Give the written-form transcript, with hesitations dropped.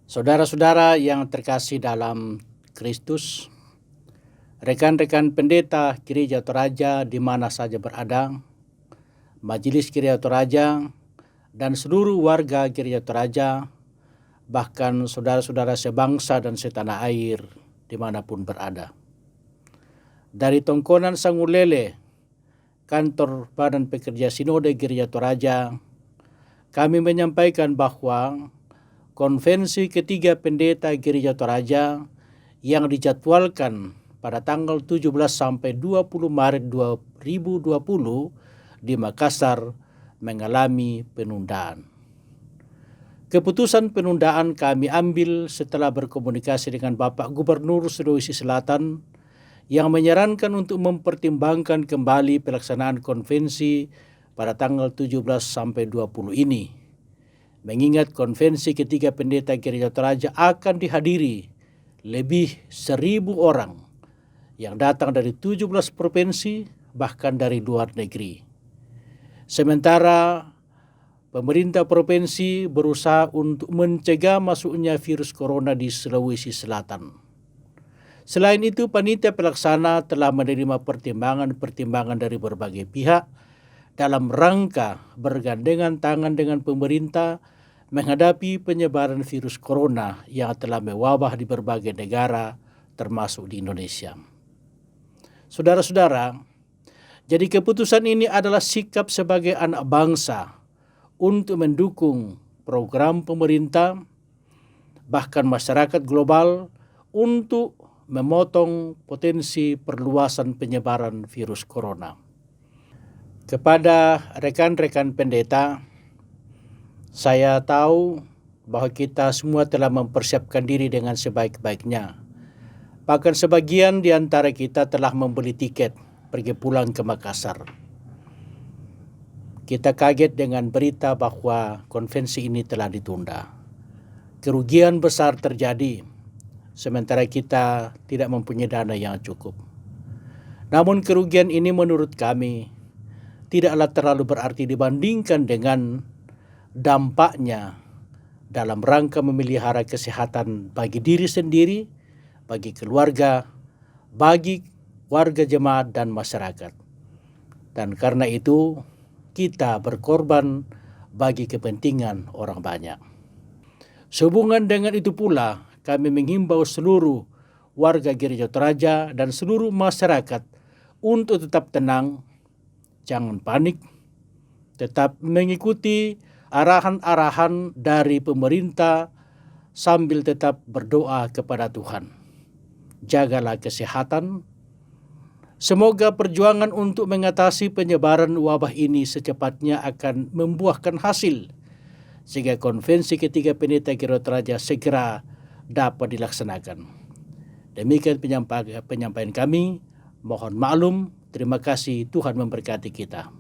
Saudara-saudara yang terkasih dalam Kristus, rekan-rekan pendeta Gereja Toraja di mana saja berada, Majelis Gereja Toraja, dan seluruh warga Gereja Toraja, bahkan saudara-saudara sebangsa dan setanah air dimanapun berada. Dari Tongkonan Sangulele, kantor Badan Pekerja Sinode Gereja Toraja, kami menyampaikan bahwa Konvensi ketiga pendeta Gereja Toraja yang dijadwalkan pada tanggal 17 sampai 20 Maret 2020 di Makassar mengalami penundaan. Keputusan penundaan kami ambil setelah berkomunikasi dengan Bapak Gubernur Sulawesi Selatan yang menyarankan untuk mempertimbangkan kembali pelaksanaan konvensi pada tanggal 17 sampai 20 ini. Mengingat konvensi ketiga pendeta Gereja Toraja akan dihadiri lebih 1.000 orang yang datang dari 17 provinsi bahkan dari luar negeri. Sementara pemerintah provinsi berusaha untuk mencegah masuknya virus corona di Sulawesi Selatan. Selain itu, panitia pelaksana telah menerima pertimbangan dari berbagai pihak dalam rangka bergandengan tangan dengan pemerintah menghadapi penyebaran virus corona yang telah mewabah di berbagai negara termasuk di Indonesia. Saudara-saudara, jadi keputusan ini adalah sikap sebagai anak bangsa untuk mendukung program pemerintah bahkan masyarakat global untuk memotong potensi perluasan penyebaran virus corona. Kepada rekan-rekan pendeta, saya tahu bahwa kita semua telah mempersiapkan diri dengan sebaik-baiknya. Bahkan sebagian di antara kita telah membeli tiket pergi pulang ke Makassar. Kita kaget dengan berita bahwa konvensi ini telah ditunda. Kerugian besar terjadi, sementara kita tidak mempunyai dana yang cukup. Namun kerugian ini menurut kami tidaklah terlalu berarti dibandingkan dengan dampaknya dalam rangka memelihara kesehatan bagi diri sendiri, bagi keluarga, bagi warga jemaat dan masyarakat. Dan karena itu kita berkorban bagi kepentingan orang banyak. Sehubungan dengan itu pula kami menghimbau seluruh warga Gereja Toraja dan seluruh masyarakat untuk tetap tenang, jangan panik, tetap mengikuti arahan-arahan dari pemerintah sambil tetap berdoa kepada Tuhan. Jagalah kesehatan. Semoga perjuangan untuk mengatasi penyebaran wabah ini secepatnya akan membuahkan hasil, sehingga konvensi ketiga pendeta Gereja Toraja segera dapat dilaksanakan. Demikian penyampaian kami. Mohon maklum. Terima kasih, Tuhan memberkati kita.